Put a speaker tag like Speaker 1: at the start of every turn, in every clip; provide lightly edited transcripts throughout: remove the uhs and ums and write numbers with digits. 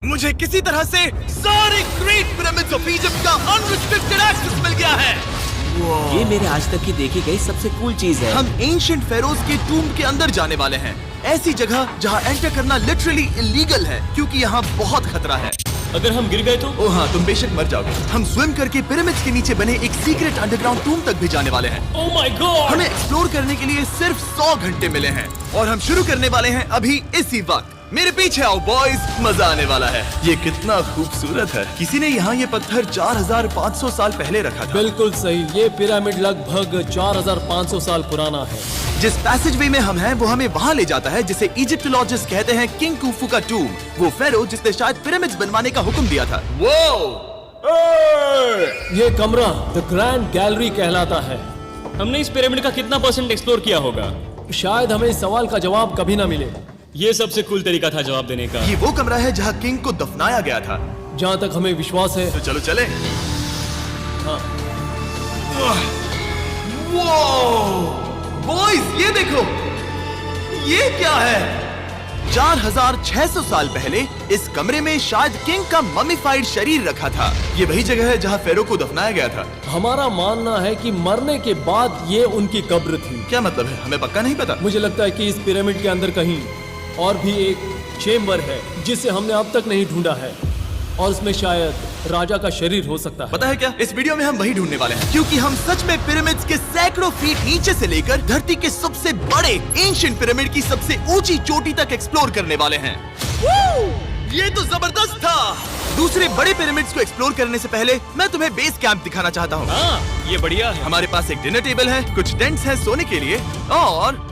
Speaker 1: मुझे किसी तरह से सारे ग्रेट पिरामिड्स ऑफ इजिप्ट का अनरिस्ट्रिक्टेड एक्सेस मिल गया है।
Speaker 2: ये मेरे आज तक की देखी गई सबसे कूल चीज है।
Speaker 1: हम एंशिएंट फेरोज के टूम के अंदर जाने वाले हैं, ऐसी जगह जहाँ एंटर करना लिटरली इलीगल है क्योंकि यहाँ बहुत खतरा है।
Speaker 3: अगर हम गिर गए तो?
Speaker 1: ओ हाँ, तुम बेशक मर जाओगे। हम स्विम करके पिरामिड्स के नीचे बने एक सीक्रेट अंडरग्राउंड टूम तक भी जाने वाले हैं।
Speaker 3: Oh my God!
Speaker 1: हमें एक्सप्लोर करने के लिए सिर्फ 100 घंटे मिले हैं और हम शुरू करने वाले हैं अभी इसी वक्त। मेरे पीछे आओ बॉयज, मजा आने वाला है। ये कितना खूबसूरत है। किसी ने यहाँ ये पत्थर 4500 साल पहले रखा था।
Speaker 4: बिल्कुल सही, ये पिरामिड लगभग 4500 साल पुराना है।
Speaker 1: जिस पैसेजवे में हम हैं वो हमें वहाँ ले जाता है जिसे इजिप्टोलॉजिस्ट कहते हैं किंग कुफू का टूम, वो फेरो जिसने शायद पिरामिड्स बनवाने का हुक्म दिया था। वो
Speaker 4: ये कमरा द ग्रैंड गैलरी कहलाता है।
Speaker 3: हमने इस पिरामिड का कितना % एक्सप्लोर किया होगा?
Speaker 4: शायद हमें इस सवाल का जवाब कभी ना मिले।
Speaker 3: ये सबसे कूल तरीका था जवाब देने का।
Speaker 1: ये वो कमरा है जहाँ किंग को दफनाया गया था।
Speaker 4: जहाँ तक हमें विश्वास है।
Speaker 1: तो चलो चले।
Speaker 4: हाँ।
Speaker 1: बॉयज ये देखो, ये क्या है? 4600 साल पहले इस कमरे में शायद किंग का ममीफाइड शरीर रखा था। ये वही जगह है जहाँ फेरो को दफनाया गया था।
Speaker 4: हमारा मानना है कि मरने के बाद ये उनकी कब्र थी।
Speaker 1: क्या मतलब है? हमें पक्का नहीं पता।
Speaker 4: मुझे लगता है कि इस पिरामिड के अंदर कहीं और भी एक चेम्बर है जिसे हमने अब तक नहीं ढूंढा है और उसमें शायद राजा का शरीर हो सकता है।
Speaker 1: पता है क्या, इस वीडियो में हम वही ढूंढने वाले हैं क्योंकि हम सच में पिरामिड्स के सैकड़ों फीट नीचे से लेकर धरती के सबसे बड़े एंशिएंट पिरामिड की सबसे ऊंची चोटी तक एक्सप्लोर करने वाले हैं। ये तो जबरदस्त था। दूसरे बड़े पिरामिड्स को एक्सप्लोर करने से पहले मैं तुम्हें बेस कैंप दिखाना चाहता हूँ।
Speaker 3: हाँ, ये बढ़िया है।
Speaker 1: हमारे पास एक डिनर टेबल है, कुछ टेंट्स हैं सोने के लिए और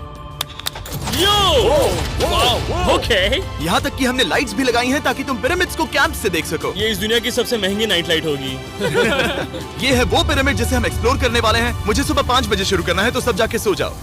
Speaker 3: ओके।
Speaker 1: यहाँ तक कि हमने लाइट्स भी लगाई हैं ताकि तुम पिरामिड्स को कैंप से देख सको।
Speaker 3: ये इस दुनिया की सबसे महंगी नाइट लाइट होगी।
Speaker 1: ये है वो पिरामिड जिसे हम एक्सप्लोर करने वाले हैं। मुझे सुबह 5 बजे शुरू करना है तो सब जाके सो जाओ।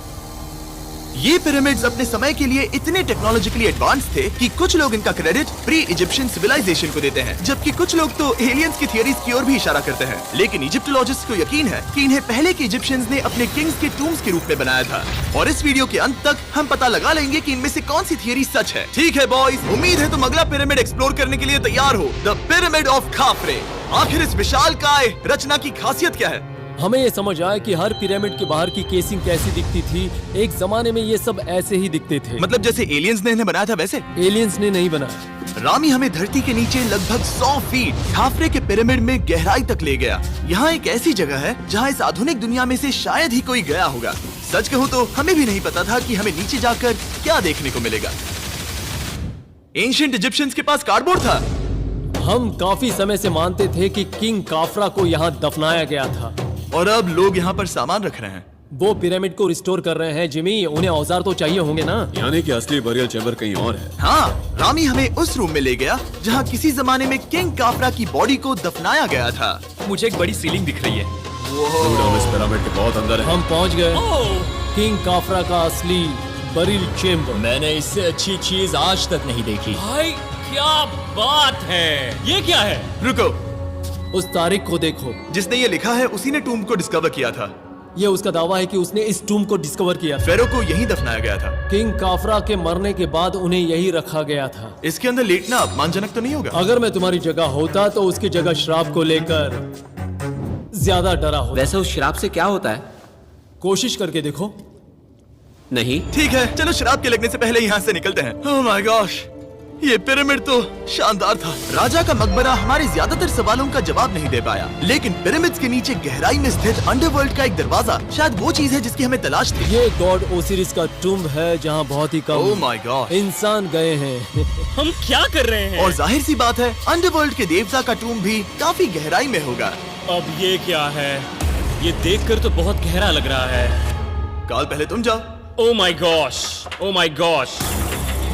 Speaker 1: ये पिरामिड्स अपने समय के लिए इतने टेक्नोलॉजिकली एडवांस थे कि कुछ लोग इनका क्रेडिट प्री इजिप्शियन सिविलाइजेशन को देते हैं, जबकि कुछ लोग तो एलियंस की थियरीज की ओर भी इशारा करते हैं। लेकिन इजिप्टोलॉजिस्ट को यकीन है कि इन्हें पहले के इजिप्शियंस ने अपने किंग्स के टूम्स के रूप में बनाया था। और इस वीडियो के अंत तक हम पता लगा लेंगे कि इनमें से कौन सी थियरी सच है। ठीक है बॉयज, उम्मीद है तुम अगला पिरामिड एक्सप्लोर करने के लिए तैयार हो, द पिरामिड ऑफ खाफरे। आखिर इस विशालकाय रचना की खासियत क्या है?
Speaker 4: हमें ये समझ आया कि हर पिरामिड के बाहर की केसिंग कैसी दिखती थी। एक जमाने में ये सब ऐसे ही दिखते थे।
Speaker 1: मतलब जैसे एलियंस ने इन्हें बनाया था वैसे?
Speaker 4: एलियंस ने नहीं बनाया।
Speaker 1: रामी हमें धरती के नीचे लगभग 100 फीट खाफरे के पिरामिड में गहराई तक ले गया। यहाँ एक ऐसी जगह है जहाँ इस आधुनिक दुनिया में से शायद ही कोई गया होगा। सच कहूँ तो हमें भी नहीं पता था कि हमें नीचे जाकर क्या देखने को मिलेगा। एंशिएंट इजिप्शियंस के पास कार्डबोर्ड था।
Speaker 4: हम काफी समय से मानते थे कि किंग काफरा को यहाँ दफनाया गया था
Speaker 1: और अब लोग यहाँ पर सामान रख रहे हैं।
Speaker 4: वो पिरामिड को रिस्टोर कर रहे हैं। जिमी, उन्हें औजार तो चाहिए होंगे ना?
Speaker 5: यानी कि असली बरियल चैम्बर कहीं और है।
Speaker 1: हाँ, रामी हमें उस रूम में ले गया जहाँ किसी जमाने में किंग काफरा की बॉडी को दफनाया गया था।
Speaker 3: मुझे एक बड़ी सीलिंग दिख रही है।
Speaker 5: हम इस पिरामिड के बहुत अंदर है।
Speaker 4: हम पहुँच गए किंग काफरा का असली बरियल चेम्बर।
Speaker 6: मैंने इससे अच्छी चीज आज तक नहीं देखी।
Speaker 3: भाई क्या बात है! ये क्या है?
Speaker 1: रुको,
Speaker 4: उस तारीख को देखो।
Speaker 1: जिसने ये लिखा है उसी ने टूम को डिस्कवर किया था।
Speaker 4: ये उसका दावा है कि उसने इस टूम को डिस्कवर किया था।
Speaker 1: फेरो को यहीं दफनाया गया था।
Speaker 4: किंग काफरा के मरने के बाद उन्हें यही रखा गया था।
Speaker 1: इसके अंदर लेटना अपमानजनक तो नहीं होगा?
Speaker 4: अगर मैं तुम्हारी जगह होता तो उसकी जगह शराब को लेकर ज्यादा डरा होता।
Speaker 2: वैसे उस शराब से क्या होता है?
Speaker 4: कोशिश करके देखो।
Speaker 2: नहीं।
Speaker 1: ठीक है, चलो शराब के लगने से पहले यहाँ से निकलते हैं। ओह माय गॉश, ये पिरामिड तो शानदार था। राजा का मकबरा हमारे ज्यादातर सवालों का जवाब नहीं दे पाया, लेकिन पिरामिड्स के नीचे गहराई में स्थित अंडरवर्ल्ड का एक दरवाजा शायद वो चीज है जिसकी हमें तलाश थी।
Speaker 4: ये गॉड ओसिरिस का टूम्ब है जहाँ बहुत ही
Speaker 1: ओह
Speaker 4: कम
Speaker 1: माय गॉड
Speaker 4: इंसान गए हैं।
Speaker 3: हम क्या कर रहे हैं?
Speaker 1: और जाहिर सी बात है अंडरवर्ल्ड के देवता का टूम्ब भी काफी गहराई में होगा।
Speaker 3: अब ये क्या है? ये देखकर तो बहुत गहरा लग रहा है।
Speaker 1: काल पहले तुम जाओ।
Speaker 3: Oh my gosh, oh my gosh,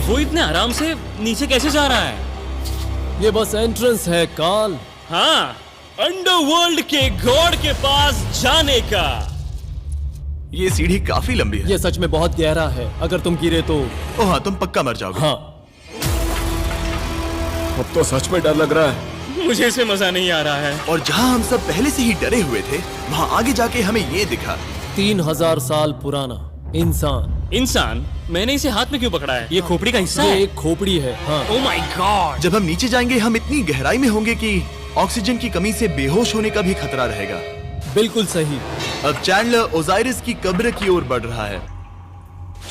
Speaker 3: वो इतने आराम से नीचे कैसे जा रहा है?
Speaker 4: ये बस एंट्रेंस है काल।
Speaker 3: हाँ, अंडरवर्ल्ड के गॉड के पास जाने का।
Speaker 1: ये सीढ़ी काफी लंबी है।
Speaker 4: ये सच में बहुत गहरा है। अगर तुम गिरे तो
Speaker 1: ओह हाँ, तुम पक्का मर जाओगे।
Speaker 4: हाँ।
Speaker 5: अब तो सच में डर लग रहा है।
Speaker 3: मुझे इसमें मजा नहीं आ रहा है।
Speaker 1: और जहाँ हम सब पहले से ही डरे हुए थे, वहाँ आगे जाके हमें ये दिखा।
Speaker 4: 3000 साल पुराना इंसान
Speaker 3: इंसान, मैंने इसे हाथ में क्यों पकड़ा है? ये खोपड़ी का हिस्सा
Speaker 4: ये
Speaker 3: है।
Speaker 4: एक खोपड़ी है। हाँ।
Speaker 3: Oh my God.
Speaker 1: जब हम नीचे जाएंगे हम इतनी गहराई में होंगे कि ऑक्सीजन की कमी से बेहोश होने का भी खतरा रहेगा।
Speaker 4: बिल्कुल सही।
Speaker 1: अब चैंडलर ओजाइरिस की कब्र की ओर बढ़ रहा है।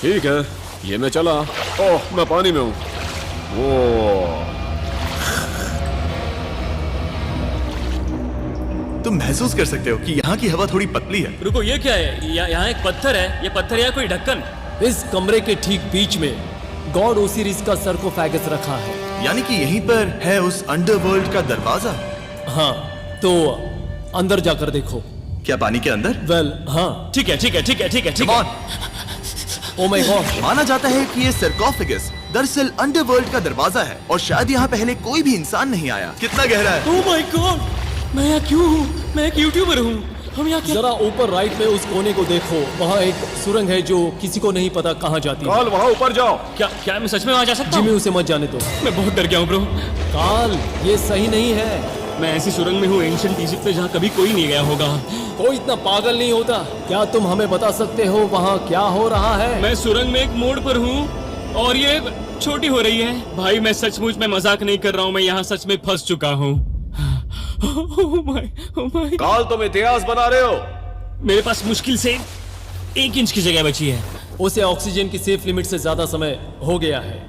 Speaker 5: ठीक है, ये मैं चला। ओह, मैं पानी में हूँ। वो
Speaker 1: तुम महसूस कर सकते हो कि यहाँ की हवा थोड़ी पतली है।
Speaker 3: रुको, ये क्या है? यहाँ एक पत्थर है। ये पत्थर या कोई ढक्कन?
Speaker 4: इस कमरे के ठीक बीच में गॉड ओसिरिस का सरकोफेगस रखा है।
Speaker 1: यानी कि यहीं पर है उस अंडरवर्ल्ड का दरवाजा।
Speaker 4: हाँ, तो अंदर जाकर देखो।
Speaker 1: क्या पानी के अंदर?
Speaker 4: वेल, हाँ।
Speaker 3: ठीक है, ठीक है, ठीक है, ठीक है, ठीक
Speaker 1: Come
Speaker 3: है।
Speaker 1: on!
Speaker 4: Oh my God.
Speaker 1: माना जाता है कि ये सरकोफेगस दरअसल अंडरवर्ल्ड का दरवाजा है और शायद यहाँ पहले कोई भी इंसान नहीं आया। कितना गहरा है?
Speaker 3: ओह माय गॉड, मैं यहाँ क्यों हूँ? मैं एक यूट्यूबर हूँ। हम यहाँ क्या?
Speaker 4: जरा ऊपर राइट में उस कोने को देखो, वहाँ एक सुरंग है जो किसी को नहीं पता कहाँ जाती है।
Speaker 5: काल, वहाँ ऊपर जाओ।
Speaker 3: क्या मैं सच में वहाँ जा सकता
Speaker 4: जिमी,
Speaker 3: हूँ?
Speaker 4: उसे मत जाने दो।
Speaker 3: मैं बहुत डर गया हूँ ब्रो।
Speaker 4: काल, ये सही नहीं है।
Speaker 3: मैं ऐसी सुरंग में हूँ एंशिएंट इजिप्ट में जहाँ कभी कोई नहीं गया होगा।
Speaker 4: कोई इतना पागल नहीं होता। क्या तुम हमें बता सकते हो वहाँ क्या हो रहा है?
Speaker 3: मैं सुरंग में एक मोड़ पर हूँ और ये छोटी हो रही है। भाई, मैं सचमुच में मजाक नहीं कर रहा हूँ। मैं यहाँ सच में फंस चुका हूँ। Oh my.
Speaker 5: काल, तुम इतिहास बना रहे हो।
Speaker 3: मेरे पास मुश्किल से 1 इंच की जगह बची है।
Speaker 4: उसे ऑक्सीजन की सेफ लिमिट से ज्यादा समय हो गया है।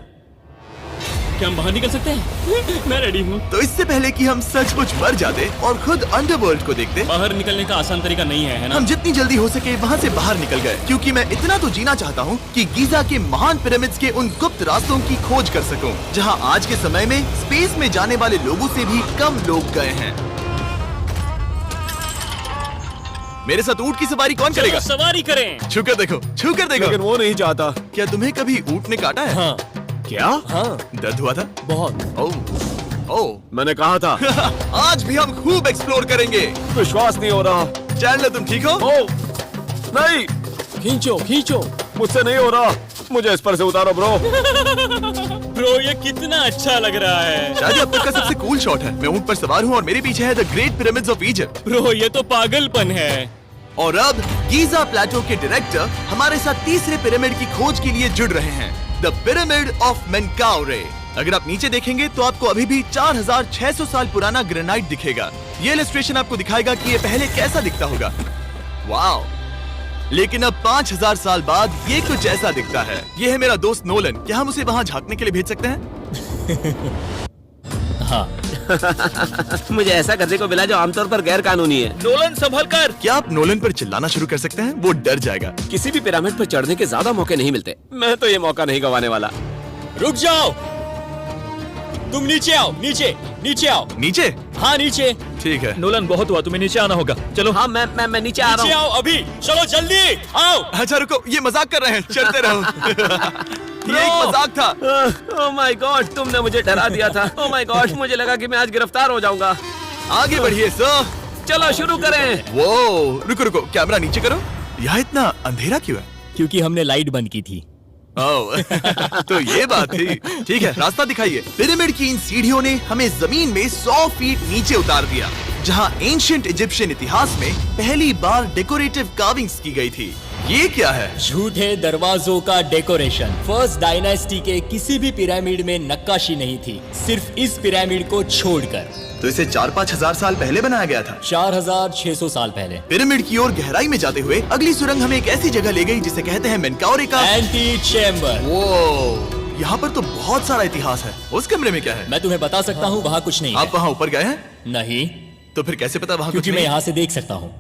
Speaker 3: क्या हम बाहर निकल सकते हैं? मैं रेडी हूँ।
Speaker 1: तो इससे पहले कि हम सचमुच मर जाते और खुद अंडरवर्ल्ड को देखते,
Speaker 3: बाहर निकलने का आसान तरीका नहीं है ना?
Speaker 1: हम जितनी जल्दी हो सके वहाँ से बाहर निकल गए, क्योंकि मैं इतना तो जीना चाहता हूँ कि गीजा के महान पिरामिड्स के उन गुप्त रास्तों की खोज कर सकूं, जहाँ आज के समय में स्पेस में जाने वाले लोगों से भी कम लोग गए हैं। मेरे साथ ऊंट की सवारी कौन करेगा?
Speaker 3: चलो सवारी करें।
Speaker 1: छू कर देखो, छू कर देखो।
Speaker 5: लेकिन वो नहीं चाहता।
Speaker 1: क्या तुम्हें कभी ऊंट ने काटा है?
Speaker 4: हाँ।
Speaker 5: क्या?
Speaker 4: हाँ,
Speaker 1: दर्द हुआ था?
Speaker 4: बहुत।
Speaker 1: ओह,
Speaker 5: मैंने कहा था।
Speaker 1: आज भी हम खूब एक्सप्लोर करेंगे।
Speaker 5: विश्वास नहीं हो रहा।
Speaker 1: चैंडलर, तुम ठीक हो?
Speaker 5: ओह, नहीं,
Speaker 4: खींचो, खींचो।
Speaker 5: मुझसे नहीं हो रहा। मुझे इस पर से उतारो ब्रो।
Speaker 3: ब्रो, ये कितना अच्छा लग रहा है।
Speaker 1: शायद ये अब तक का सबसे कूल शॉट है। मैं ऊंट पर सवार हूँ और मेरे पीछे है the great pyramids of Egypt.
Speaker 3: Bro, ये तो पागलपन है।
Speaker 1: और अब गीजा प्लेटो के डायरेक्टर हमारे साथ तीसरे पिरामिड की खोज के लिए जुड़ रहे हैं, द पिरामिड ऑफ मेनकाउरे। अगर आप नीचे देखेंगे तो आपको अभी भी 4600 साल पुराना ग्रेनाइट दिखेगा। ये इलस्ट्रेशन आपको दिखाएगा कि ये पहले कैसा दिखता होगा। वाओ! लेकिन अब 5000 साल बाद ये कुछ ऐसा दिखता है। ये है मेरा दोस्त नोलन। क्या हम उसे वहाँ झांकने के लिए भेज सकते हैं?
Speaker 2: मुझे ऐसा करने को मिला जो आमतौर पर गैर कानूनी है।
Speaker 3: नोलन, संभल कर।
Speaker 1: क्या आप नोलन पर चिल्लाना शुरू कर सकते हैं? वो डर जाएगा।
Speaker 2: किसी भी पिरामिड पर चढ़ने के ज्यादा मौके नहीं मिलते। मैं तो ये मौका नहीं गंवाने वाला।
Speaker 6: रुक जाओ, तुम नीचे आओ। नीचे नीचे आओ।
Speaker 1: नीचे?
Speaker 6: हाँ, नीचे।
Speaker 1: ठीक है।
Speaker 3: नोलन, बहुत हुआ, तुम्हें नीचे आना होगा। चलो।
Speaker 2: हाँ, मैं नीचे आ
Speaker 6: नीचे
Speaker 2: रहा हूँ।
Speaker 6: आओ अभी। चलो जल्दी आओ।
Speaker 1: अच्छा रुको, ये मजाक कर रहे हैं। चलते रहो। ये एक मजाक था।
Speaker 2: ओह माय गॉड, तुमने मुझे डरा दिया था। ओह माय गॉड, मुझे लगा कि मैं आज गिरफ्तार हो जाऊंगा।
Speaker 1: आगे बढ़िए सर।
Speaker 2: चलो शुरू करें।
Speaker 1: वो रुको रुको, कैमरा नीचे करो। यहाँ इतना अंधेरा क्यों है?
Speaker 6: क्योंकि हमने लाइट बंद की थी।
Speaker 1: ओह, तो ये बात थी। ठीक है, रास्ता दिखाइए। पिरामिड की इन सीढ़ियों ने हमें जमीन में 100 फीट नीचे उतार दिया, जहाँ एंशिएंट इजिप्शियन इतिहास में पहली बार डेकोरेटिव कार्विंग्स की गई थी। ये क्या है?
Speaker 6: झूठे दरवाजों का डेकोरेशन। फर्स्ट डायनेस्टी के किसी भी पिरामिड में नक्काशी नहीं थी, सिर्फ इस पिरामिड को छोड़कर।
Speaker 1: तो इसे 4-5 हजार साल पहले बनाया गया था।
Speaker 6: 4600 साल पहले।
Speaker 1: पिरामिड की ओर गहराई में जाते हुए अगली सुरंग हमें एक ऐसी जगह ले गई जिसे कहते हैं मेनकाउरे का
Speaker 6: एंटी चैम्बर।
Speaker 1: वो यहाँ पर तो बहुत सारा इतिहास है। उस कमरे में क्या है?
Speaker 6: मैं तुम्हें बता सकता हूँ, वहाँ कुछ नहीं
Speaker 1: आप
Speaker 6: है।
Speaker 1: वहाँ ऊपर गए हैं?
Speaker 6: नहीं,
Speaker 1: तो फिर कैसे पता वहाँ कुछ
Speaker 6: क्योंकि मैं
Speaker 1: नहीं?
Speaker 6: यहाँ से देख सकता हूँ।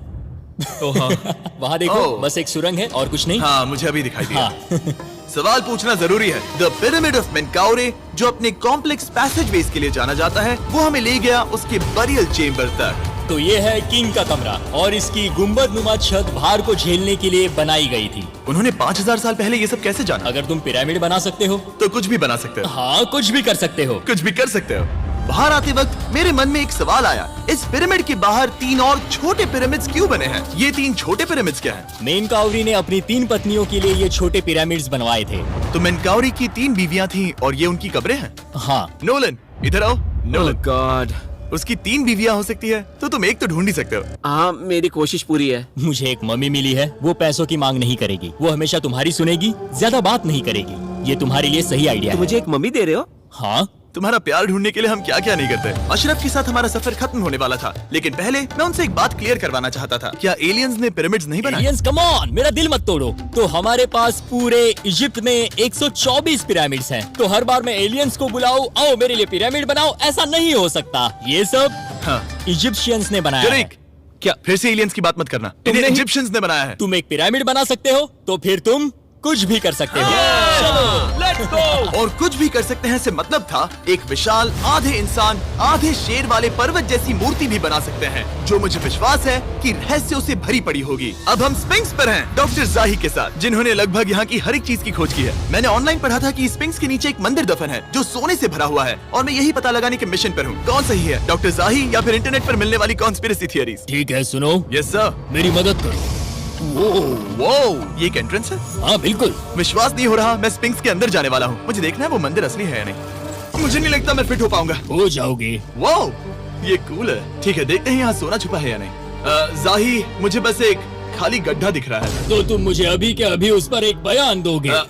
Speaker 6: वहाँ देखो,
Speaker 1: ओह।
Speaker 6: बस एक सुरंग है और कुछ नहीं।
Speaker 1: हाँ, मुझे अभी दिखाई दिया।
Speaker 6: हाँ।
Speaker 1: सवाल पूछना जरूरी है। द पिरामिड ऑफ मेनकाउरे, जो अपने कॉम्प्लेक्स पैसेजवेज के लिए जाना जाता है, वो हमें ले गया उसके बरियल चेम्बर तक।
Speaker 6: तो ये है किंग का कमरा और इसकी गुंबद नुमा छत भार को झेलने के लिए बनाई गई थी।
Speaker 1: उन्होंने 5000 साल पहले ये सब कैसे जाना?
Speaker 6: अगर तुम पिरामिड बना सकते हो
Speaker 1: तो कुछ भी बना सकते हो।
Speaker 6: हाँ, कुछ भी कर सकते हो।
Speaker 1: कुछ भी कर सकते हो। बाहर आते वक्त मेरे मन में एक सवाल आया, इस पिरामिड के बाहर 3 और छोटे पिरामिड्स क्यों बने हैं? ये 3 छोटे पिरामिड्स क्या हैं?
Speaker 6: मेनकाउरी ने अपनी 3 पत्नियों के लिए ये छोटे पिरामिड्स बनवाए थे।
Speaker 1: तो मेनकाउरी की 3 बीवियां थीं और ये उनकी कब्रें हैं।
Speaker 6: हाँ।
Speaker 1: नोलन, इधर आओ। नोलन,
Speaker 2: गॉड,
Speaker 1: उसकी 3 बीवियां हो सकती है, तो तुम एक तो ढूंढ ही सकते हो।
Speaker 2: हाँ, मेरी कोशिश पूरी है।
Speaker 6: मुझे एक मम्मी मिली है, वो पैसों की मांग नहीं करेगी, वो हमेशा तुम्हारी सुनेगी, ज्यादा बात नहीं करेगी। ये तुम्हारे लिए सही आइडिया
Speaker 2: तो
Speaker 6: है।
Speaker 2: मुझे एक मम्मी दे रहे हो?
Speaker 6: हाँ,
Speaker 1: तुम्हारा प्यार ढूंढने के लिए हम क्या क्या नहीं करते। अशरफ के साथ हमारा सफर खत्म होने वाला था, लेकिन पहले मैं उनसे एक बात क्लियर करवाना चाहता था। क्या एलियंस ने पिरामिड्स नहीं बनाए?
Speaker 6: एलियंस कम ऑन, मेरा दिल मत तोड़ो। तो हमारे पास पूरे इजिप्ट में 124 पिरामिड्स हैं। तो हर बार मैं एलियंस को बुलाऊं, आओ मेरे लिए पिरामिड बनाओ, ऐसा नहीं हो सकता। ये सब
Speaker 1: हाँ,
Speaker 6: इजिप्शियंस ने बनाया है।
Speaker 1: जरीक, क्या फिर से एलियंस की बात मत करना। इन्हें
Speaker 6: नहीं-
Speaker 1: इजिप्शियंस ने बनाया है।
Speaker 6: तुम एक पिरामिड बना सकते हो, तो फिर तुम कुछ भी कर सकते हो।
Speaker 2: Let's go.
Speaker 1: और कुछ भी कर सकते हैं से मतलब था एक विशाल आधे इंसान आधे शेर वाले पर्वत जैसी मूर्ति भी बना सकते हैं, जो मुझे विश्वास है कि रहस्यों से भरी पड़ी होगी। अब हम स्पिंक्स पर हैं, डॉक्टर जाही के साथ, जिन्होंने लगभग यहाँ की हर एक चीज की खोज की है। मैंने ऑनलाइन पढ़ा था कि स्पिंक्स के नीचे एक मंदिर दफन है जो सोने से भरा हुआ है, और मैं यही पता लगाने के मिशन पर हूँ। कौन सही है, डॉक्टर जाही या फिर इंटरनेट पर मिलने वाली कॉन्स्पिरेसी थियरीज?
Speaker 6: ठीक है, सुनो,
Speaker 1: यस सर।
Speaker 6: मेरी मदद करो।
Speaker 1: वो ये एक एंट्रेंस है?
Speaker 6: हाँ बिल्कुल।
Speaker 1: विश्वास नहीं हो रहा, मैं स्पिंक्स के अंदर जाने वाला हूँ। मुझे देखना है वो मंदिर असली है या नहीं। मुझे नहीं लगता मैं फिट हो पाऊंगा।
Speaker 6: हो जाओगे।
Speaker 1: वाओ, ये कूल है। ठीक है, देखते हैं यहाँ सोना छुपा है या नहीं। जाही, मुझे बस एक खाली गड्ढा दिख रहा है।
Speaker 6: तो तुम मुझे अभी के अभी उस पर एक बयान दोगे?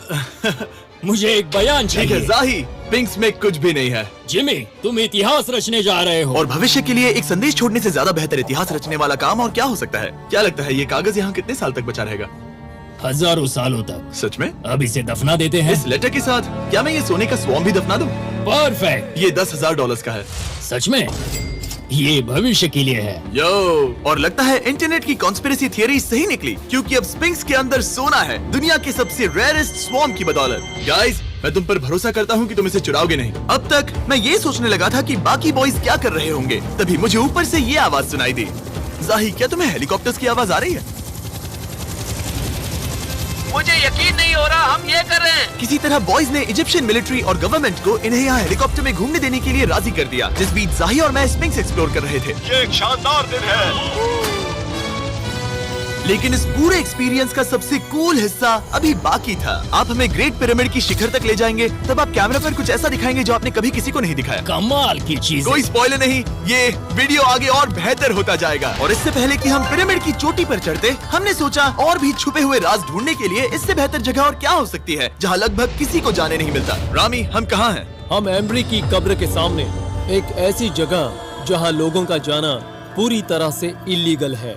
Speaker 6: मुझे एक बयान
Speaker 1: ठीक है
Speaker 6: चाहिए।
Speaker 1: जाही, स्पिंक्स में कुछ भी नहीं है।
Speaker 6: जिमी, तुम इतिहास रचने जा रहे हो।
Speaker 1: और भविष्य के लिए एक संदेश छोड़ने से ज्यादा बेहतर इतिहास रचने वाला काम और क्या हो सकता है? क्या लगता है ये कागज यहाँ कितने साल तक बचा रहेगा?
Speaker 6: हजारों सालों तक।
Speaker 1: सच में?
Speaker 6: अब इसे दफना देते हैं।
Speaker 1: इस लेटर के साथ क्या मैं ये सोने का स्वॉर्म भी दफना दूं?
Speaker 6: परफेक्ट।
Speaker 1: ये $10,000 का है।
Speaker 6: सच में? ये भविष्य के लिए है।
Speaker 1: यो, और लगता है इंटरनेट की कॉन्स्पिरेसी थियरी सही निकली, क्योंकि अब स्पिंक्स के अंदर सोना है, दुनिया के सबसे रेयरेस्ट स्वॉर्म की बदौलत। गाइस, मैं तुम पर भरोसा करता हूँ कि तुम इसे चुराओगे नहीं। अब तक मैं ये सोचने लगा था कि बाकी बॉयज क्या कर रहे होंगे, तभी मुझे ऊपर से ये आवाज सुनाई दी। जाही, क्या तुम्हें हेलीकॉप्टर्स की आवाज आ रही है?
Speaker 2: मुझे यकीन नहीं हो रहा हम ये कर रहे हैं।
Speaker 1: किसी तरह बॉयज ने इजिप्शियन मिलिट्री और गवर्नमेंट को इन्हें यहाँ हेलीकॉप्टर में घूमने देने के लिए राजी कर दिया, जिस बीच जाही और मैं स्पिंक्स एक्सप्लोर कर रहे थे। ये एक शानदार दिन है। लेकिन इस पूरे एक्सपीरियंस का सबसे कूल हिस्सा अभी बाकी था। आप हमें ग्रेट पिरामिड की शिखर तक ले जाएंगे, तब आप कैमरा पर कुछ ऐसा दिखाएंगे जो आपने कभी किसी को नहीं दिखाया।
Speaker 6: कमाल की चीज।
Speaker 1: कोई स्पॉइलर नहीं, ये वीडियो आगे और बेहतर होता जाएगा। और इससे पहले कि हम पिरामिड की चोटी पर चढ़ते, हमने सोचा और भी छुपे हुए राज ढूंढने के लिए इससे बेहतर जगह और क्या हो सकती है, जहाँ लगभग किसी को जाने नहीं मिलता। रामी, हम कहाँ हैं?
Speaker 4: हम एम्ब्री की कब्र के सामने, एक ऐसी जगह जहां लोगों का जाना पूरी तरह से इलीगल है।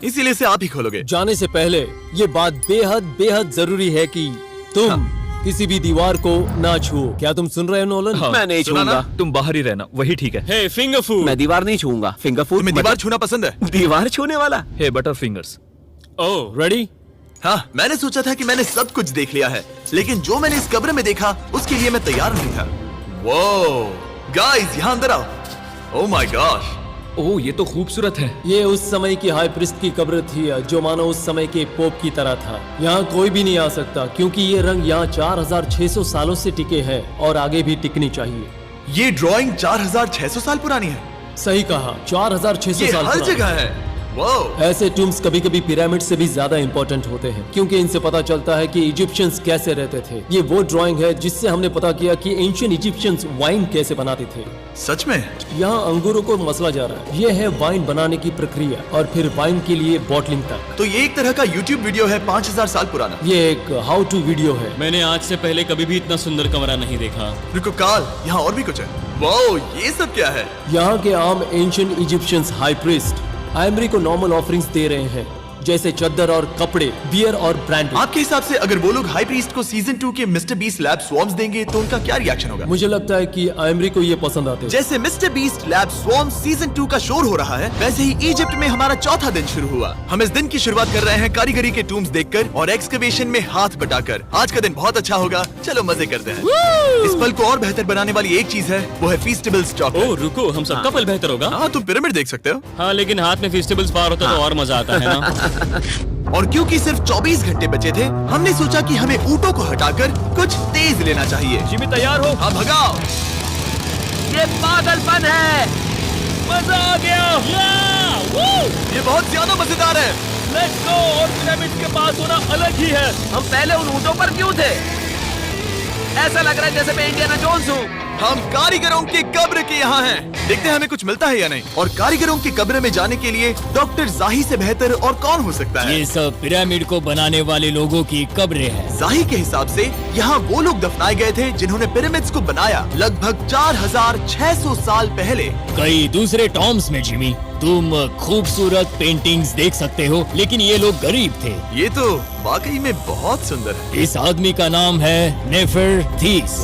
Speaker 1: इसीलिए से आप ही खोलोगे।
Speaker 4: जाने से पहले ये बात बेहद बेहद जरूरी है कि तुम किसी भी दीवार को ना छुओ। क्या तुम सुन रहे हो नोलन?
Speaker 2: मैं नहीं
Speaker 1: सुना ना?
Speaker 2: छूंगा।
Speaker 7: तुम बाहर ही रहना, वही ठीक है।
Speaker 3: हे फिंगर फूड।
Speaker 2: मैं दीवार नहीं छूंगा। फिंगर फूड
Speaker 1: तुम्हें दीवार छूना पसंद है?
Speaker 2: दीवार छूने वाला?
Speaker 7: हे बटर फिंगर्स।
Speaker 3: ओह,
Speaker 4: रेडी?
Speaker 1: हाँ, मैंने सोचा था कि मैंने सब कुछ देख लिया है, लेकिन जो मैंने इस कब्र में देखा उसके लिए मैं तैयार नहीं था। वो गाइस, यहाँ अंदर आओ। ओह माय गॉश,
Speaker 7: ओह, ये तो खूबसूरत है।
Speaker 4: ये उस समय की हाई प्रिस्ट की कब्र थी, जो मानो उस समय के पोप की तरह था। यहाँ कोई भी नहीं आ सकता, क्योंकि ये रंग यहाँ 4600 सालों से टिके हैं और आगे भी टिकनी चाहिए।
Speaker 1: ये ड्राइंग 4600 साल पुरानी है।
Speaker 4: सही कहा, 4600
Speaker 1: ये
Speaker 4: साल
Speaker 1: हर
Speaker 4: पुरानी।
Speaker 1: जगह है। वो
Speaker 4: ऐसे टूम्स कभी कभी पिरामिड से भी ज्यादा इंपॉर्टेंट होते हैं, क्योंकि इनसे पता चलता है कि इजिप्शियंस कैसे रहते थे। ये वो ड्राइंग है जिससे हमने पता किया कि एंशिएंट इजिप्शियंस वाइन कैसे बनाते थे।
Speaker 1: सच में?
Speaker 4: यहाँ अंगूरों को मसला जा रहा है। ये है वाइन बनाने की प्रक्रिया और फिर वाइन के लिए बॉटलिंग तक।
Speaker 1: तो ये एक तरह का YouTube वीडियो है 5000 साल पुराना।
Speaker 4: ये एक हाउ टू वीडियो है।
Speaker 3: मैंने आज से पहले कभी भी इतना सुंदर कमरा नहीं देखा।
Speaker 1: रुको काल, यहाँ और भी कुछ है। वो ये सब क्या है?
Speaker 4: यहाँ के आम एंशिएंट इजिप्शियंस हाई प्रीस्ट आइमरी को नॉर्मल ऑफरिंग्स दे रहे हैं, जैसे चद्दर और कपड़े, बियर और ब्रांड।
Speaker 1: आपके हिसाब से अगर वो लोग हाई प्रीस्ट को सीजन 2 के मिस्टर बीस्ट लैब स्वॉर्म्स देंगे तो उनका क्या रिएक्शन होगा?
Speaker 4: मुझे लगता है कि आइमरी को ये पसंद आते हैं।
Speaker 1: जैसे मिस्टर बीस्ट लैब स्वॉर्म्स सीजन 2 का शोर हो रहा है, वैसे ही इजिप्ट में हमारा चौथा दिन शुरू हुआ। हम इस दिन की शुरुआत कर रहे हैं कारीगरी के टूम्स देखकर और एक्सकवेशन में हाथ बटाकर। आज का दिन बहुत अच्छा होगा, चलो मजे करते हैं। इस पल को और बेहतर बनाने वाली एक चीज है, वो है फीस्टेबल स्टॉक।
Speaker 3: ओह रुको, हम सबका पल बेहतर होगा।
Speaker 1: हाँ, तुम पिरामिड देख सकते हो।
Speaker 3: हाँ, लेकिन हाथ में फेस्टिवल्स बार होता तो और मजा आता है ना।
Speaker 1: और क्योंकि सिर्फ 24 घंटे बचे थे, हमने सोचा कि हमें ऊँटों को हटाकर कुछ तेज लेना चाहिए।
Speaker 7: जिमी तैयार हो?
Speaker 1: हाँ, भगाओ।
Speaker 2: ये पागलपन है।
Speaker 3: मजा आ गया।
Speaker 1: ये बहुत ज्यादा मजेदार है।
Speaker 3: Let's go. और पिरामिड के पास होना अलग ही है।
Speaker 2: हम पहले उन ऊँटों पर क्यों थे? ऐसा लग रहा है जैसे मैं इंडियाना जोन्स हूँ।
Speaker 1: हम कारीगरों की कब्र के यहाँ हैं। देखते हैं हमें कुछ मिलता है या नहीं। और कारीगरों की कब्र में जाने के लिए डॉक्टर जाही से बेहतर और कौन हो सकता है।
Speaker 6: ये सब पिरामिड को बनाने वाले लोगों की कब्रें हैं।
Speaker 1: जाही के हिसाब से यहाँ वो लोग दफनाए गए थे जिन्होंने पिरामिड्स को बनाया लगभग 4600 साल पहले।
Speaker 6: कई दूसरे टॉम्स में जिमी तुम खूबसूरत पेंटिंग्स देख सकते हो, लेकिन ये लोग गरीब थे।
Speaker 1: ये तो वाकई में बहुत सुंदर है।
Speaker 6: इस आदमी का नाम है नेफरथीस।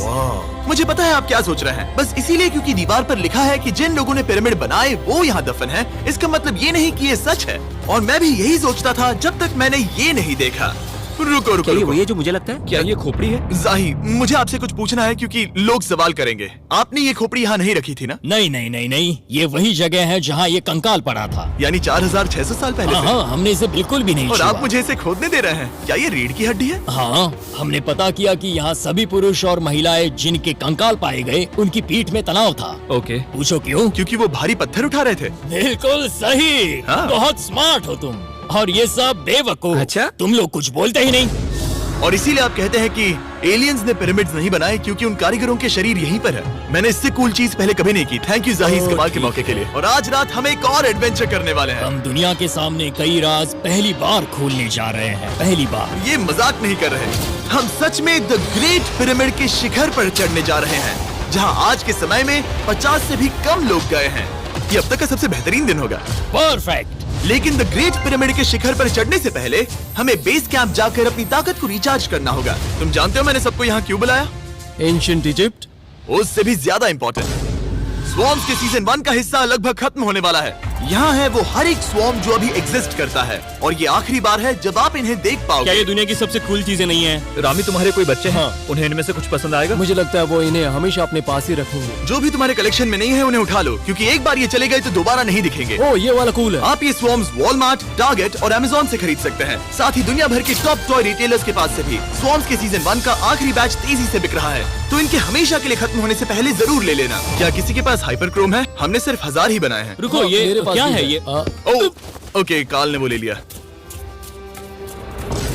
Speaker 1: मुझे पता है आप क्या सोच रहे हैं, बस इसीलिए क्योंकि दीवार पर लिखा है कि जिन लोगों ने पिरामिड बनाए वो यहाँ दफन है, इसका मतलब ये नहीं कि ये सच है। और मैं भी यही सोचता था जब तक मैंने ये नहीं देखा। रुको रुको,
Speaker 2: क्या ये
Speaker 1: रुको।
Speaker 2: वही है जो मुझे लगता है?
Speaker 7: क्या ये खोपड़ी है?
Speaker 1: जाही, मुझे आपसे कुछ पूछना है क्योंकि लोग सवाल करेंगे। आपने ये खोपड़ी यहाँ नहीं रखी थी ना?
Speaker 6: नहीं नहीं नहीं नहीं, ये वही जगह है जहाँ ये कंकाल पड़ा था।
Speaker 1: यानी 4600 साल पहले से?
Speaker 6: हाँ, हमने इसे बिल्कुल भी नहीं
Speaker 1: और
Speaker 6: छुआ।
Speaker 1: आप मुझे इसे खोदने दे रहे हैं? क्या ये रीढ़ की हड्डी है?
Speaker 6: हाँ, हमने पता किया कि यहाँ सभी पुरुष और महिलाएं जिनके कंकाल पाए गए उनकी पीठ में तनाव था।
Speaker 7: ओके।
Speaker 6: पूछो क्यों?
Speaker 1: क्योंकि वो भारी पत्थर उठा रहे थे।
Speaker 6: बिल्कुल सही।
Speaker 1: हाँ।
Speaker 6: बहुत स्मार्ट हो तुम। और ये सब बेवकूफ।
Speaker 2: अच्छा?
Speaker 6: तुम लोग कुछ बोलते ही नहीं।
Speaker 1: और इसीलिए आप कहते हैं कि एलियंस ने पिरामिड्स नहीं बनाए क्योंकि उन कारीगरों के शरीर यहीं पर है। मैंने इससे कूल चीज पहले कभी नहीं की। थैंक यू जाही इस कमाल के मौके के लिए। और आज रात हम एक और एडवेंचर करने वाले हैं।
Speaker 6: हम दुनिया के सामने कई राज पहली बार खोलने जा रहे हैं। पहली बार।
Speaker 1: ये मजाक नहीं कर रहे। हम सच में द ग्रेट पिरामिड के शिखर पर चढ़ने जा रहे हैं, जहां आज के समय में 50 से भी कम लोग गए हैं। ये अब तक का सबसे बेहतरीन दिन होगा।
Speaker 6: परफेक्ट।
Speaker 1: लेकिन द ग्रेट पिरामिड के शिखर पर चढ़ने से पहले हमें बेस कैंप जाकर अपनी ताकत को रिचार्ज करना होगा। तुम जानते हो मैंने सबको यहाँ क्यों बुलाया?
Speaker 4: Ancient Egypt.
Speaker 1: उससे भी ज्यादा इंपॉर्टेंट, स्वॉर्म्स के सीजन 1 का हिस्सा लगभग खत्म होने वाला है। यहाँ है वो हर एक स्वॉर्म जो अभी एग्जिस्ट करता है, और ये आखिरी बार है जब आप इन्हें देख
Speaker 3: क्या
Speaker 1: पाओगे।
Speaker 3: ये दुनिया की सबसे कूल चीजें नहीं है?
Speaker 7: रामी, तुम्हारे कोई बच्चे हैं?
Speaker 4: हाँ।
Speaker 7: उन्हें इनमें से कुछ पसंद आएगा?
Speaker 4: मुझे लगता है वो इन्हें हमेशा अपने पास ही रखेंगे।
Speaker 1: जो भी तुम्हारे कलेक्शन में नहीं है उन्हें उठा लो, क्योंकि एक बार ये चले गए तो दोबारा नहीं दिखेंगे।
Speaker 4: ओ, ये वाला कूल है।
Speaker 1: आप ये स्वॉर्म्स वॉलमार्ट, टारगेट और अमेज़न से खरीद सकते हैं। साथ ही दुनिया भर के टॉप टॉय रिटेलर्स के पास से भी। स्वॉर्म्स के सीजन 1 का आखिरी बैच तेजी से बिक रहा है, तो इनके हमेशा के लिए खत्म होने से पहले जरूर ले लेना। क्या किसी के पास हाइपर क्रोम है? हमने सिर्फ 1000 ही बनाए हैं।
Speaker 3: रुको,
Speaker 4: हाँ,
Speaker 3: ये
Speaker 4: मेरे पास
Speaker 3: क्या
Speaker 4: भी
Speaker 3: है ये?
Speaker 1: ओके, काल ने वो ले लिया।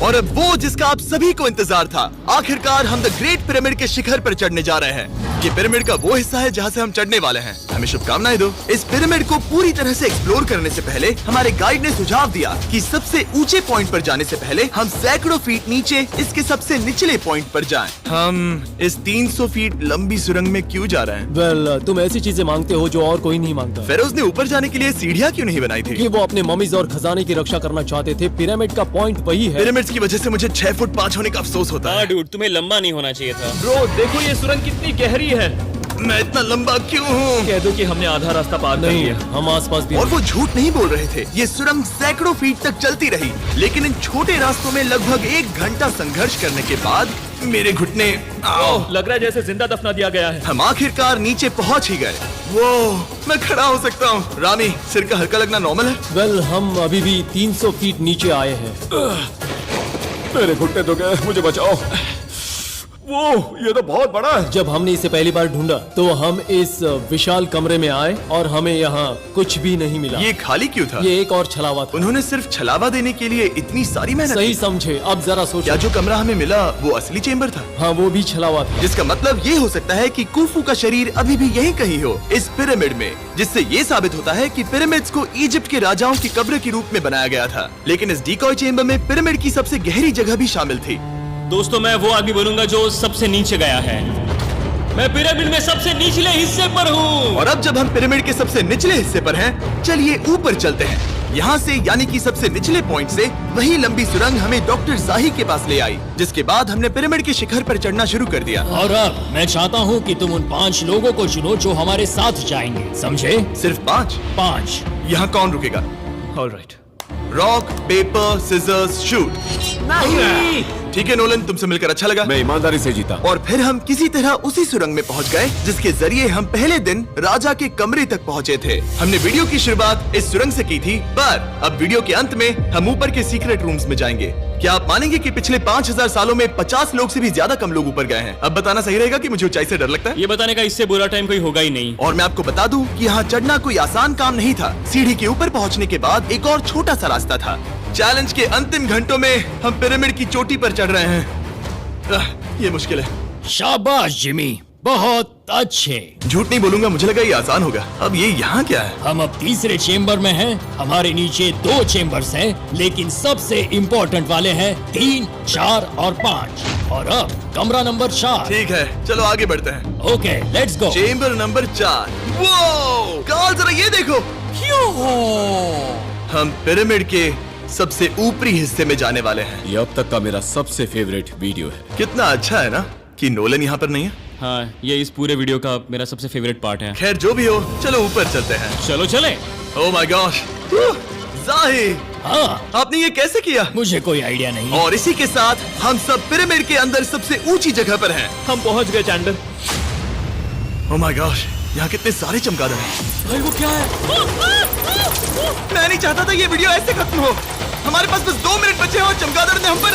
Speaker 1: और अब वो जिसका आप सभी को इंतजार था, आखिरकार हम द ग्रेट पिरामिड के शिखर पर चढ़ने जा रहे हैं। ये पिरामिड का वो हिस्सा है जहाँ से हम चढ़ने वाले हैं। हमें शुभकामनाएं दो। इस पिरामिड को पूरी तरह से एक्सप्लोर करने से पहले हमारे गाइड ने सुझाव दिया कि सबसे ऊंचे पॉइंट पर जाने से पहले हम सैकड़ों फीट नीचे इसके सबसे निचले पॉइंट पर जाएं। हम इस 300 फीट लंबी सुरंग में क्यों जा रहे हैं?
Speaker 4: वेल, तुम ऐसी चीजें मांगते हो जो और कोई नहीं मांगता।
Speaker 1: फेरोज ने ऊपर जाने के लिए सीढ़ियाँ क्यों नहीं बनाई थी?
Speaker 4: कि वो अपने ममीज और खजाने की रक्षा करना चाहते थे। पिरामिड का पॉइंट वही है।
Speaker 1: पिरामिड्स की वजह से मुझे 6 फुट 5 होने का अफसोस होता
Speaker 3: हाँ
Speaker 1: है।
Speaker 3: डूड, तुम्हें लंबा नहीं होना चाहिए था।
Speaker 7: ब्रो, देखो ये सुरंग कितनी गहरी है।
Speaker 1: मैं इतना लंबा क्यों हूँ?
Speaker 7: कह दो कि हमने आधा रास्ता पार कर
Speaker 4: नहीं,
Speaker 7: लिया।
Speaker 4: हम आसपास भी
Speaker 1: और वो झूठ नहीं बोल रहे थे। ये सुरंग सैकड़ों फीट तक चलती रही, लेकिन इन छोटे रास्तों में लगभग 1 घंटा संघर्ष करने के बाद मेरे घुटने
Speaker 7: ओह, लग रहा है जैसे जिंदा दफना दिया गया है।
Speaker 1: हम आखिरकार नीचे पहुंच ही गए। वो मैं खड़ा हो सकता हूँ। रामी, सिर का हल्का लगना नॉर्मल है?
Speaker 4: वेल, हम अभी भी 300 फीट नीचे आए हैं।
Speaker 5: मेरे घुटने तो गए, मुझे बचाओ। वो ये तो बहुत बड़ा है।
Speaker 4: जब हमने इसे पहली बार ढूंढा तो हम इस विशाल कमरे में आए और हमें यहाँ कुछ भी नहीं मिला।
Speaker 1: ये खाली क्यों था?
Speaker 4: ये एक और छलावा था।
Speaker 1: उन्होंने सिर्फ छलावा देने के लिए इतनी सारी मेहनत
Speaker 4: सही
Speaker 1: की।
Speaker 4: समझे। अब जरा
Speaker 1: क्या
Speaker 4: सोचो।
Speaker 1: जो कमरा हमें मिला वो असली चेंबर था?
Speaker 4: हाँ, वो भी छलावा था।
Speaker 1: जिसका मतलब ये हो सकता है कि कुफू का शरीर अभी भी यहीं कहीं हो, इस पिरामिड में, जिससे ये साबित होता है कि पिरामिड्स को इजिप्ट के राजाओं की कब्र के रूप में बनाया गया था। लेकिन इस डीकॉय चेंबर में पिरामिड की सबसे गहरी जगह भी शामिल थी।
Speaker 3: दोस्तों, मैं वो आदमी बनूंगा जो सबसे नीचे गया है। मैं पिरामिड में सबसे निचले हिस्से पर हूँ।
Speaker 1: और अब जब हम पिरामिड के सबसे निचले हिस्से पर हैं, चलिए ऊपर चलते हैं। यहाँ से, यानी कि सबसे निचले पॉइंट से, वही लंबी सुरंग हमें डॉक्टर जाही के पास ले आई, जिसके बाद हमने पिरामिड के शिखर पर चढ़ना शुरू कर दिया।
Speaker 6: और अब मैं चाहता हूँ कि तुम उन 5 लोगों को चुनो जो हमारे साथ जाएंगे, समझे?
Speaker 1: सिर्फ 5?
Speaker 6: 5।
Speaker 1: यहाँ कौन रुकेगा?
Speaker 7: Alright.
Speaker 1: Rock, paper, scissors, shoot. ठीक है नोलन, तुमसे मिलकर अच्छा लगा।
Speaker 5: मैं ईमानदारी से जीता।
Speaker 1: और फिर हम किसी तरह उसी सुरंग में पहुंच गए जिसके जरिए हम पहले दिन राजा के कमरे तक पहुंचे थे। हमने वीडियो की शुरुआत इस सुरंग से की थी, पर अब वीडियो के अंत में हम ऊपर के सीक्रेट रूम्स में जाएंगे। क्या आप मानेंगे कि पिछले 5000 सालों में 50 लोग से भी ज्यादा कम लोग ऊपर गए हैं? अब बताना सही रहेगा कि मुझे ऊंचाई से डर लगता है?
Speaker 3: ये बताने का इससे बुरा टाइम कोई होगा ही नहीं।
Speaker 1: और मैं आपको बता दूं कि यहाँ चढ़ना कोई आसान काम नहीं था। सीढ़ी के ऊपर पहुँचने के बाद एक और छोटा सा रास्ता था। चैलेंज के अंतिम घंटों में हम पिरामिड की चोटी पर चढ़ रहे हैं। ये मुश्किल है।
Speaker 6: शाबाश जिमी, बहुत अच्छे।
Speaker 1: झूठ नहीं बोलूंगा, मुझे लगा ये आसान होगा। अब ये यहाँ क्या है?
Speaker 6: हम अब तीसरे चेम्बर में हैं। हमारे नीचे 2 चेम्बर्स हैं, लेकिन सबसे इम्पोर्टेंट वाले हैं 3, 4 और 5। और अब कमरा नंबर 4।
Speaker 1: ठीक है, चलो आगे बढ़ते हैं।
Speaker 6: Okay, let's go.
Speaker 1: Chamber number 4। वो कार्ल, जरा ये देखो। हम पिरामिड के सबसे ऊपरी हिस्से में जाने वाले हैं।
Speaker 5: ये अब तक का मेरा सबसे फेवरेट वीडियो है।
Speaker 1: कितना अच्छा है ना कि नोलन यहाँ पर नहीं है।
Speaker 3: हाँ, ये इस पूरे वीडियो का मेरा सबसे फेवरेट पार्ट है।
Speaker 1: खैर जो भी हो, चलो ऊपर चलते हैं।
Speaker 3: चलो चले।
Speaker 1: ओह माय गॉश, जाहिर,
Speaker 6: हाँ,
Speaker 1: आपने ये कैसे किया?
Speaker 6: मुझे कोई आइडिया नहीं।
Speaker 1: और इसी के साथ हम सब पिरामिड के अंदर सबसे ऊंची जगह पर हैं।
Speaker 7: हम पहुंच गए चैंडलर।
Speaker 1: ओह माय गॉश, यहाँ कितने सारे चमगादड़ हैं।
Speaker 6: भाई वो क्या है?
Speaker 1: मैं नहीं चाहता था ये वीडियो ऐसे खत्म हो। हमारे पास बस 2 मिनट बचे हैं और चमगादड़ ने हम पर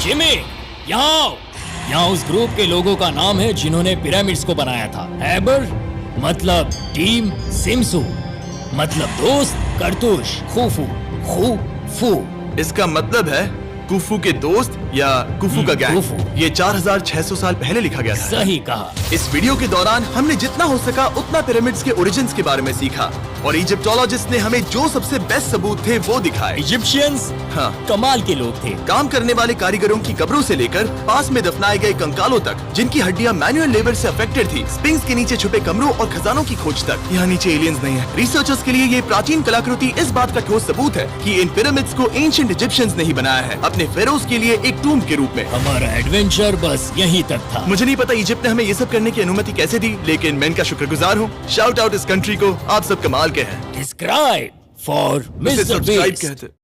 Speaker 6: जिमी, यहाँ आओ। यहाँ उस ग्रुप के लोगों का नाम है जिन्होंने पिरामिड्स को बनाया था। हैबर मतलब टीम, सिमसू मतलब दोस्त, करतूश, खूफू, खूफू।
Speaker 1: इसका मतलब है कुफू के दोस्त या कुफू का गैंग।
Speaker 6: कुफू।
Speaker 1: ये 4600 साल पहले लिखा गया था।
Speaker 6: सही कहा।
Speaker 1: इस वीडियो के दौरान हमने जितना हो सका उतना पिरामिड्स के ओरिजिन्स के बारे में सीखा और इजिप्टोलॉजिस्ट ने हमें जो सबसे बेस्ट सबूत थे वो दिखाए।
Speaker 6: इजिप्शियंस
Speaker 1: हाँ,
Speaker 6: कमाल के लोग थे।
Speaker 1: काम करने वाले कारीगरों की कब्रों से लेकर पास में दफनाए गए कंकालों तक, जिनकी हड्डियां मैनुअल लेबर से अफेक्टेड थी, स्पिंक्स के नीचे छुपे कमरों और खजानों की खोज तक। यहाँ नीचे एलियंस नहीं है। रिसर्चर्स के लिए ये प्राचीन कलाकृति इस बात का ठोस सबूत है कि इन पिरामिड्स को एंशिएंट इजिप्शियंस ने ही बनाया है, अपने फेरोज के लिए एक टूम्ब के रूप में।
Speaker 6: हमारा एडवेंचर बस यहीं तक था।
Speaker 1: मुझे नहीं पता इजिप्ट ने हमें ये सब करने की अनुमति कैसे दी, लेकिन मैं इनका शुक्रगुजार हूँ। शाउट आउट इस कंट्री को, आप सब कमाल के हैं।
Speaker 6: Describe for Mr.
Speaker 1: Subscribe
Speaker 6: Beast।
Speaker 1: कहते